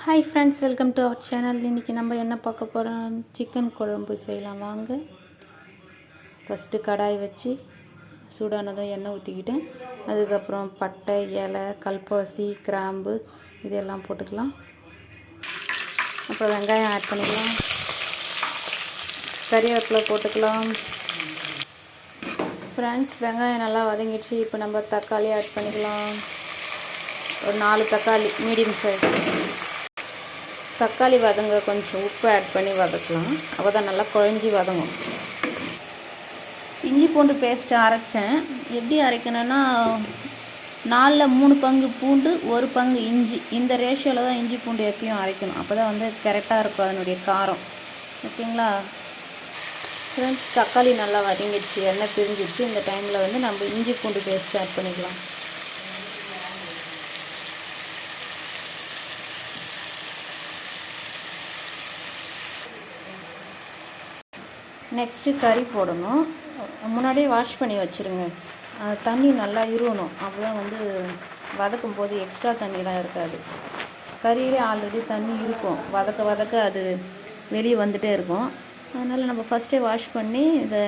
Hi friends, welcome to our channel. இன்றைக்கி நம்ம என்ன பார்க்க போகிறோம்? சிக்கன் குழம்பு செய்யலாம் வாங்க. ஃபஸ்ட்டு கடாய் வச்சு சூடானதும் எண்ணெய் ஊற்றிக்கிட்டேன். அதுக்கப்புறம் பட்டை, இலை, கல்பாசி, கிராம்பு இதெல்லாம் போட்டுக்கலாம். அப்புறம் வெங்காயம் ஆட் பண்ணிக்கலாம், கறிவேப்பிலை போட்டுக்கலாம். ஃப்ரெண்ட்ஸ், வெங்காயம் நல்லா வதங்கிடுச்சு. இப்போ நம்ம தக்காளி ஆட் பண்ணிக்கலாம். ஒரு 4 தக்காளி மீடியம் சைஸ். தக்காளி வதங்க கொஞ்சம் உப்பு ஆட் பண்ணி வதக்கலாம். அப்போ தான் நல்லா குழஞ்சி வதங்கும். இஞ்சி பூண்டு பேஸ்ட்டு அரைச்சேன். எப்படி அரைக்கணும்னா 4ல் 3 பங்கு பூண்டு, 1 பங்கு இஞ்சி. இந்த ரேஷியோவில் தான் இஞ்சி பூண்டு எப்பயும் அரைக்கணும். அப்போ தான் கரெக்டாக இருக்கும் அதனுடைய காரம். ஓகேங்களா ஃப்ரெண்ட்ஸ்? தக்காளி நல்லா வதங்கிடுச்சு, எண்ணெய் பிரிஞ்சிடுச்சு. இந்த டைமில் நம்ம இஞ்சி பூண்டு பேஸ்ட் ஆட் பண்ணிக்கலாம். நெக்ஸ்ட்டு கறி போடணும். முன்னாடியே வாஷ் பண்ணி வச்சுருங்க. தண்ணி நல்லா இருவணும். அப்போ தான் வதக்கும் போது எக்ஸ்ட்ரா தண்ணிலாம் இருக்காது. கறியிலே ஆல்ரெடி தண்ணி இருக்கும். வதக்க வதக்க அது வெளியே வந்துகிட்டே இருக்கும். அதனால் நம்ம ஃபஸ்ட்டே வாஷ் பண்ணி இதை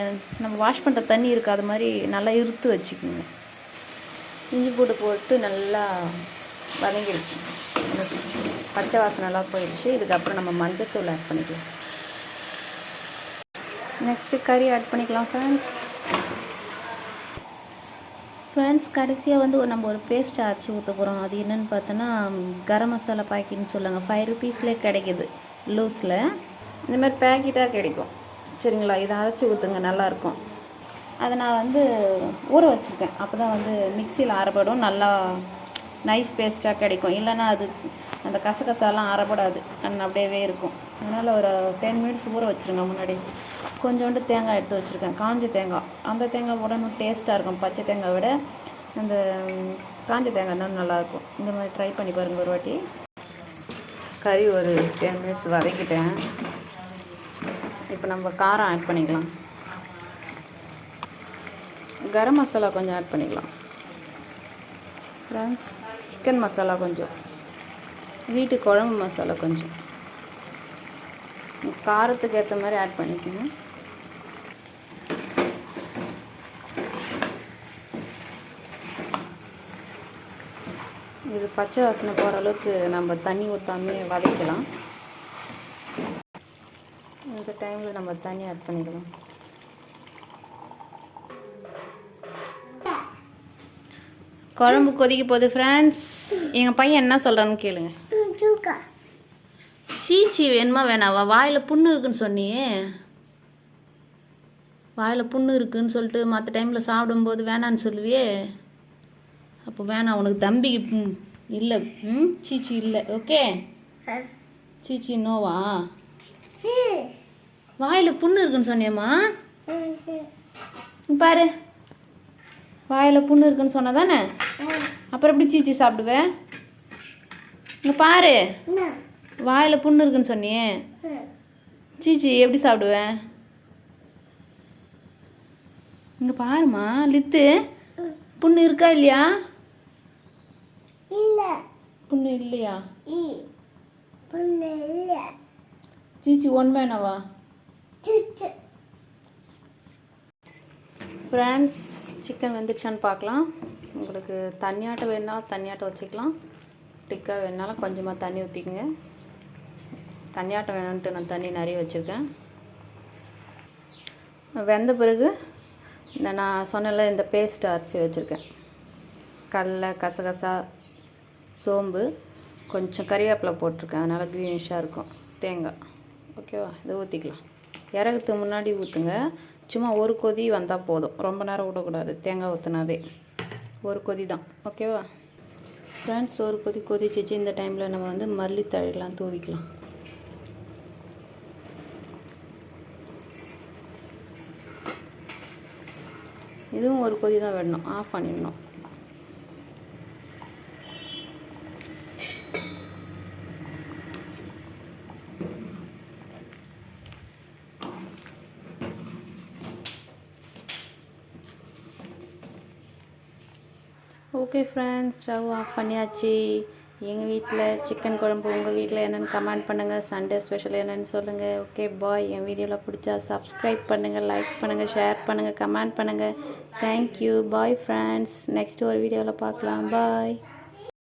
நம்ம வாஷ் பண்ணுற தண்ணி இருக்காத மாதிரி நல்லா இருத்து வச்சுக்கோங்க. இஞ்சி பூண்டு போட்டு நல்லா வதங்கிடுச்சு. பச்சை வாசனைலாம் போயிடுச்சு. இதுக்கப்புறம் நம்ம மஞ்சத்தூள் ஆட் பண்ணிக்கலாம். நெக்ஸ்ட்டு கறி ஆட் பண்ணிக்கலாம் ஃப்ரெண்ட்ஸ். கடைசியாக நம்ம ஒரு பேஸ்ட் அரைச்சி ஊற்ற போகிறோம். அது என்னென்னு பார்த்தோன்னா கரம் மசாலா பாக்கெட்னு சொல்லுவாங்க. 5 ருபீஸ்லேயே கிடைக்கிது லூஸில். இந்த மாதிரி பேக்கெட்டாக கிடைக்கும். சரிங்களா? இதை அரைச்சி ஊற்றுங்க, நல்லாயிருக்கும். அதை நான் ஊற வச்சுருக்கேன். அப்போ தான் மிக்சியில் அரைப்படும், நல்லா நைஸ் பேஸ்ட்டாக கிடைக்கும். இல்லைன்னா அது அந்த கசகசாலாம் அரைப்படாது, அப்படியே இருக்கும். அதனால் ஒரு 10 மினிட்ஸ் ஊற வச்சுருங்க. முன்னாடி கொஞ்சோண்டு தேங்காய் எடுத்து வச்சுருக்கேன், காஞ்ச தேங்காய். அந்த தேங்காய் போட இன்னும் டேஸ்ட்டாக இருக்கும். பச்சை தேங்காய் விட அந்த காஞ்ச தேங்காய் தான் நல்லாயிருக்கும். இந்த மாதிரி ட்ரை பண்ணி பாருங்கள் ஒரு வாட்டி. கறி ஒரு 10 மினிட்ஸ் வதக்கிட்டேன். இப்போ நம்ம காரம் ஆட் பண்ணிக்கலாம். கரம் மசாலா கொஞ்சம் ஆட் பண்ணிக்கலாம் ஃப்ரெண்ட்ஸ். சிக்கன் மசாலா கொஞ்சம், வீட்டு குழம்பு மசாலா கொஞ்சம், காரத்துக்கு ஏற்ற மாதிரி ஆட் பண்ணிக்கோங்க. இது பச்சை வாசனை போகிற அளவுக்கு நம்ம தண்ணி ஊற்றாமே வதக்கலாம். இந்த டைமில் நம்ம தண்ணி ஆட் பண்ணிக்கலாம். குழம்பு கொதிக்க போகுது ஃப்ரெண்ட்ஸ். எங்கள் பையன் என்ன சொல்கிறான்னு கேளுங்க. சீச்சி வேணுமா வேணாவா? வாயில் புண்ணு இருக்குன்னு சொன்னியே. வாயில் புண்ணு இருக்குன்னு சொல்லிட்டு மற்ற டைமில் சாப்பிடும்போது வேணான்னு சொல்லுவியே. அப்போ வேணாம், உனக்கு தம்பிக்கு இல்லை. சீச்சி இல்லை. ஓகே, சீச்சி நோவா? வாயில் புண்ணு இருக்குன்னு சொன்னியம்மா. பாரு, வாயில் புண்ணு இருக்குன்னு சொன்ன தானே, அப்புறம் எப்படி சீச்சி சாப்பிடுவேன்? இங்கே பாரு, வாயில் புண்ணு இருக்குன்னு சொன்னியே, சீச்சி எப்படி சாப்பிடுவேன்? இங்கே பாருமா, லித்து, புண்ணு இருக்கா இல்லையா? புண்ணு இல்லையா? சீச்சி ஒன்று வேணாவா? ஃப்ரெண்ட்ஸ், சிக்கன் வெந்துச்சான்னு பார்க்கலாம். உங்களுக்கு தண்ணியாட்டம் வேணுனாலும் தண்ணியாட்டம் வச்சுக்கலாம், டிக்கா வேணுனாலும் கொஞ்சமாக தண்ணி ஊற்றிக்குங்க. தண்ணியாட்டம் வேணும்ன்ட்டு நான் தண்ணி நிறைய வச்சுருக்கேன். வெந்த பிறகு நான் சொன்னல இந்த பேஸ்ட் அரைச்சி வச்சுருக்கேன். கடலை, கசகசா, சோம்பு, கொஞ்சம் கறிவேப்பிலை போட்டிருக்கேன். அதனால் க்ரீனிஷாக இருக்கும். தேங்காய். ஓகேவா? இதை ஊற்றிக்கலாம். இறகுறதுக்கு முன்னாடி ஊற்றுங்க. சும்மா ஒரு கொதி வந்தால் போதும், ரொம்ப நேரம் விடக்கூடாது. தேங்காய் ஊற்றினாவே ஒரு கொதி தான். ஓகேவா ஃப்ரெண்ட்ஸ்? ஒரு கொதி கொதிச்சிச்சு. இந்த டைமில் நம்ம மல்லித்தழையெல்லாம் தூவிக்கலாம். இதுவும் ஒரு கொதி தான் விடணும், ஆஃப் பண்ணிடணும். ஓகே ஃப்ரெண்ட்ஸ், ஸ்டவ் ஆஃப் பண்ணியாச்சு. எங்கள் வீட்டில் சிக்கன் குழம்பு, உங்கள் வீட்டில் என்னென்னு கமெண்ட் பண்ணுங்கள். சண்டே ஸ்பெஷல் என்னென்னு சொல்லுங்கள். Okay bye. என் வீடியோவில் பிடிச்சா சப்ஸ்கிரைப் பண்ணுங்கள், லைக் பண்ணுங்கள், ஷேர் பண்ணுங்கள், கமெண்ட் பண்ணுங்கள். தேங்க்யூ. Bye friends. நெக்ஸ்ட் ஒரு வீடியோவில் பார்க்கலாம். பாய்.